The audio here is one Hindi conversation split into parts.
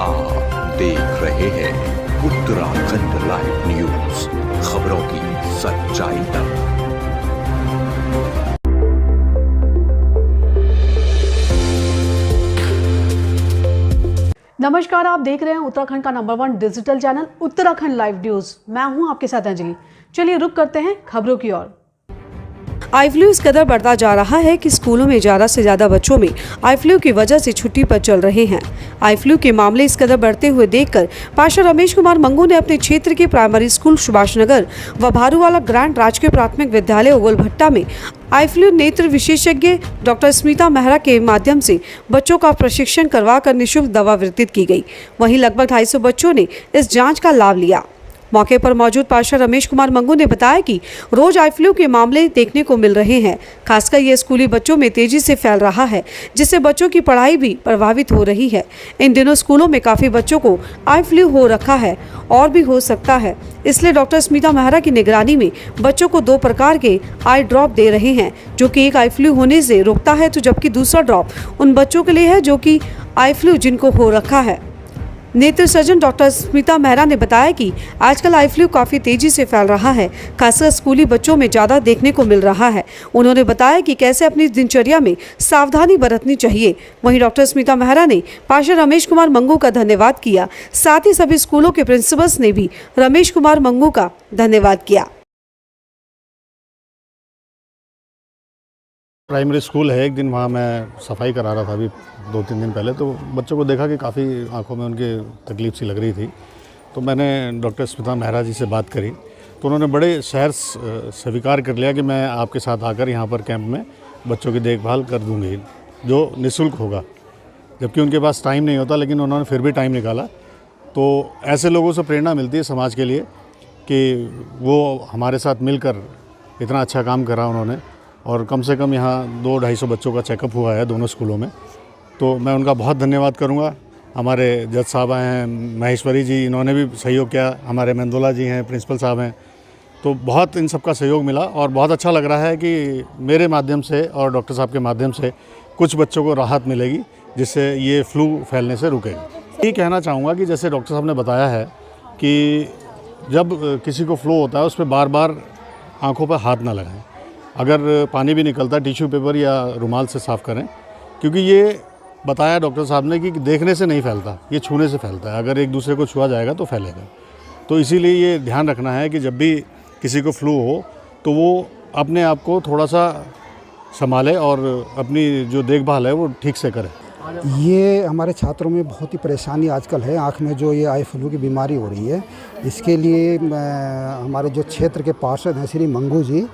आप देख रहे हैं उत्तराखंड लाइव न्यूज, खबरों की सच्चाई तक। नमस्कार, आप देख रहे हैं उत्तराखंड का number 1 digital channel Uttarakhand live news. मैं हूं आपके साथ अंजलि। चलिए रुक करते हैं खबरों की ओर। आई फ्लू इस कदर बढ़ता जा रहा है कि स्कूलों में ज़्यादा से ज़्यादा बच्चों में आई फ्लू की वजह से छुट्टी पर चल रहे हैं। आई फ्लू के मामले इस कदर बढ़ते हुए देखकर पार्षद रमेश कुमार मंगू ने अपने क्षेत्र के प्राइमरी स्कूल सुभाष नगर व भारूवाला ग्रांट राजकीय प्राथमिक विद्यालय उगलभट्टा में आई फ्लू नेत्र विशेषज्ञ डॉक्टर स्मिता मेहरा के माध्यम से बच्चों का प्रशिक्षण करवाकर निःशुल्क दवा वितरित की गई। वहीं लगभग 250 बच्चों ने इस जाँच का लाभ लिया। मौके पर मौजूद पार्षद रमेश कुमार मंगू ने बताया कि रोज आई फ्लू के मामले देखने को मिल रहे हैं। खासकर ये स्कूली बच्चों में तेजी से फैल रहा है, जिससे बच्चों की पढ़ाई भी प्रभावित हो रही है। इन दिनों स्कूलों में काफ़ी बच्चों को आई फ्लू हो रखा है और भी हो सकता है, इसलिए डॉक्टर स्मिता मेहरा की निगरानी में बच्चों को 2 प्रकार के आई ड्रॉप दे रहे हैं, जो कि एक आई फ्लू होने से रोकता है, तो जबकि दूसरा ड्रॉप उन बच्चों के लिए है जो कि आई फ्लू जिनको हो रखा है। नेत्र सर्जन डॉक्टर स्मिता मेहरा ने बताया कि आजकल आई फ्लू काफ़ी तेजी से फैल रहा है, खासकर स्कूली बच्चों में ज़्यादा देखने को मिल रहा है। उन्होंने बताया कि कैसे अपनी दिनचर्या में सावधानी बरतनी चाहिए। वहीं डॉक्टर स्मिता मेहरा ने पार्षद रमेश कुमार मंगू का धन्यवाद किया। साथ ही सभी स्कूलों के प्रिंसिपल्स ने भी रमेश कुमार मंगू का धन्यवाद किया। प्राइमरी स्कूल है, एक दिन वहाँ मैं सफाई करा रहा था अभी 2-3 दिन पहले, तो बच्चों को देखा कि काफ़ी आंखों में उनके तकलीफ़ सी लग रही थी। तो मैंने डॉक्टर स्मिता मेहरा जी से बात करी, तो उन्होंने बड़े शहर स्वीकार कर लिया कि मैं आपके साथ आकर यहाँ पर कैंप में बच्चों की देखभाल कर दूँगी, जो निःशुल्क होगा। जबकि उनके पास टाइम नहीं होता, लेकिन उन्होंने फिर भी टाइम निकाला। तो ऐसे लोगों से प्रेरणा मिलती है समाज के लिए कि वो हमारे साथ मिलकर इतना अच्छा काम करा उन्होंने। और कम से कम यहाँ 200-250 बच्चों का चेकअप हुआ है दोनों स्कूलों में। तो मैं उनका बहुत धन्यवाद करूँगा। हमारे जज साहब हैं, महेश्वरी जी, इन्होंने भी सहयोग किया। हमारे मेंदोला जी हैं, प्रिंसिपल साहब हैं। तो बहुत इन सबका सहयोग मिला और बहुत अच्छा लग रहा है कि मेरे माध्यम से और डॉक्टर साहब के माध्यम से कुछ बच्चों को राहत मिलेगी, जिससे ये फ्लू फैलने से रुकेगा। ये कहना चाहूँगा कि जैसे डॉक्टर साहब ने बताया है कि जब किसी को फ्लू होता है, उस पर बार बार आँखों पर हाथ ना लगाएं। अगर पानी भी निकलता है, टिश्यू पेपर या रुमाल से साफ़ करें, क्योंकि ये बताया डॉक्टर साहब ने कि देखने से नहीं फैलता, ये छूने से फैलता है। अगर एक दूसरे को छुआ जाएगा तो फैलेगा। तो इसीलिए ये ध्यान रखना है कि जब भी किसी को फ्लू हो तो वो अपने आप को थोड़ा सा संभाले और अपनी जो देखभाल है वो ठीक से करे। ये हमारे छात्रों में बहुत ही परेशानी आजकल है, आँख में जो ये आई फ्लू की बीमारी हो रही है। इसके लिए हमारे जो क्षेत्र के पार्षद हैं श्री मंगू जी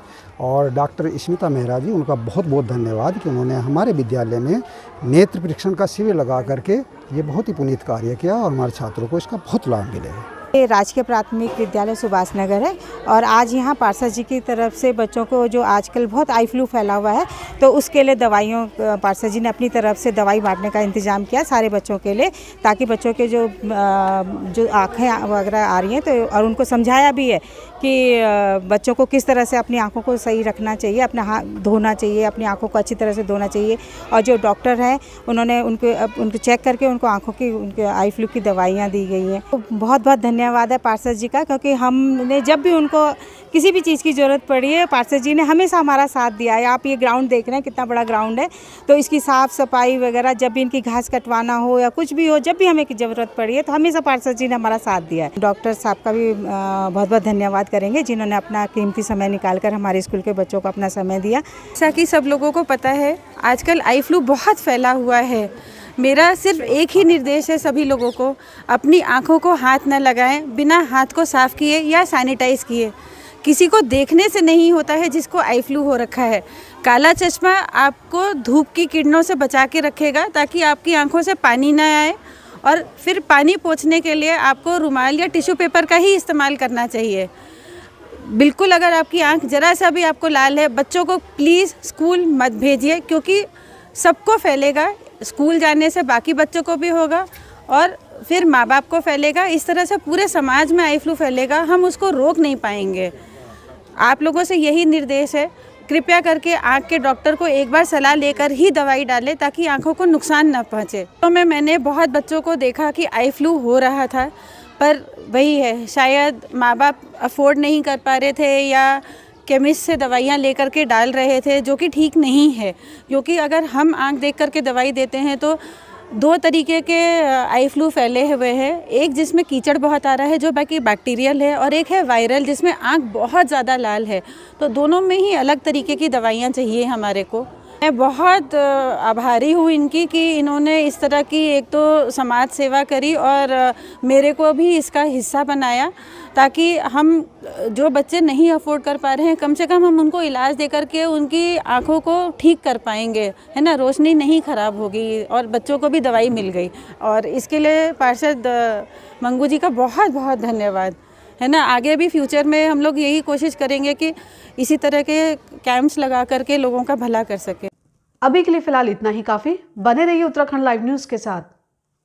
और डॉक्टर स्मिता मेहरा जी, उनका बहुत बहुत धन्यवाद कि उन्होंने हमारे विद्यालय में नेत्र परीक्षण का शिविर लगा करके ये बहुत ही पुनीत कार्य किया और हमारे छात्रों को इसका बहुत लाभ मिलेगा। ये राजकीय प्राथमिक विद्यालय सुभाष नगर है और आज यहाँ पार्षद जी की तरफ से बच्चों को जो आजकल बहुत आई फ्लू फैला हुआ है, तो उसके लिए दवाइयों पार्षद जी ने अपनी तरफ से दवाई बांटने का इंतज़ाम किया सारे बच्चों के लिए, ताकि बच्चों के जो आँखें वगैरह आ रही हैं तो, और उनको समझाया भी है कि बच्चों को किस तरह से अपनी आँखों को सही रखना चाहिए, अपना हाथ धोना चाहिए, अपनी आँखों को अच्छी तरह से धोना चाहिए। और जो डॉक्टर हैं उन्होंने उनको चेक करके उनको आँखों की उनके आई फ्लू की दवाइयाँ दी गई हैं। तो बहुत बहुत धन्यवाद है पार्षद जी का, क्योंकि हमने जब भी उनको किसी भी चीज़ की ज़रूरत पड़ी है, पार्षद जी ने हमेशा हमारा साथ दिया है। आप ये ग्राउंड देख रहे हैं, कितना बड़ा ग्राउंड है, तो इसकी साफ़ सफाई वगैरह, जब भी इनकी घास कटवाना हो या कुछ भी हो, जब भी हमें ज़रूरत पड़ी है तो हमेशा पार्षद जी ने हमारा साथ दिया है। डॉक्टर साहब का भी बहुत बहुत धन्यवाद करेंगे, जिन्होंने अपना कीमती समय निकालकर हमारे स्कूल के बच्चों को अपना समय दिया। जैसा कि सब लोगों को पता है, आजकल आई फ्लू बहुत फैला हुआ है। मेरा सिर्फ एक ही निर्देश है सभी लोगों को, अपनी आँखों को हाथ न लगाएं बिना हाथ को साफ़ किए या सैनिटाइज़ किए। किसी को देखने से नहीं होता है जिसको आई फ्लू हो रखा है। काला चश्मा आपको धूप की किरणों से बचा के रखेगा, ताकि आपकी आँखों से पानी ना आए, और फिर पानी पोंछने के लिए आपको रुमाल या टिश्यू पेपर का ही इस्तेमाल करना चाहिए। बिल्कुल, अगर आपकी आँख ज़रा सा भी आपको लाल है, बच्चों को प्लीज़ स्कूल मत भेजिए, क्योंकि सबको फैलेगा। स्कूल जाने से बाकी बच्चों को भी होगा और फिर माँ बाप को फैलेगा। इस तरह से पूरे समाज में आई फ्लू फैलेगा, हम उसको रोक नहीं पाएंगे। आप लोगों से यही निर्देश है, कृपया करके आँख के डॉक्टर को एक बार सलाह लेकर ही दवाई डालें ताकि आँखों को नुकसान न पहुँचे। तो मैंने बहुत बच्चों को देखा कि आई फ्लू हो रहा था, पर वही है, शायद माँ बाप अफोर्ड नहीं कर पा रहे थे या केमिस्ट से दवाइयाँ लेकर के डाल रहे थे, जो कि ठीक नहीं है। क्योंकि अगर हम आँख देख कर के दवाई देते हैं तो दो तरीके के आई फ्लू फैले हुए हैं, एक जिसमें कीचड़ बहुत आ रहा है जो बाकी बैक्टीरियल है, और एक है वायरल जिसमें आँख बहुत ज़्यादा लाल है। तो दोनों में ही अलग तरीके की दवाइयाँ चाहिए हमारे को। मैं बहुत आभारी हूँ इनकी कि इन्होंने इस तरह की एक तो समाज सेवा करी और मेरे को भी इसका हिस्सा बनाया, ताकि हम जो बच्चे नहीं अफोर्ड कर पा रहे हैं कम से कम हम उनको इलाज दे करके उनकी आँखों को ठीक कर पाएंगे, है ना, रोशनी नहीं ख़राब होगी और बच्चों को भी दवाई मिल गई। और इसके लिए पार्षद मंगू जी का बहुत बहुत धन्यवाद, है ना। आगे भी फ्यूचर में हम लोग यही कोशिश करेंगे कि इसी तरह के कैंप्स लगा करके लोगों का भला कर सकें। अभी के लिए फिलहाल इतना ही काफ़ी। बने रहिए उत्तराखंड लाइव न्यूज़ के साथ।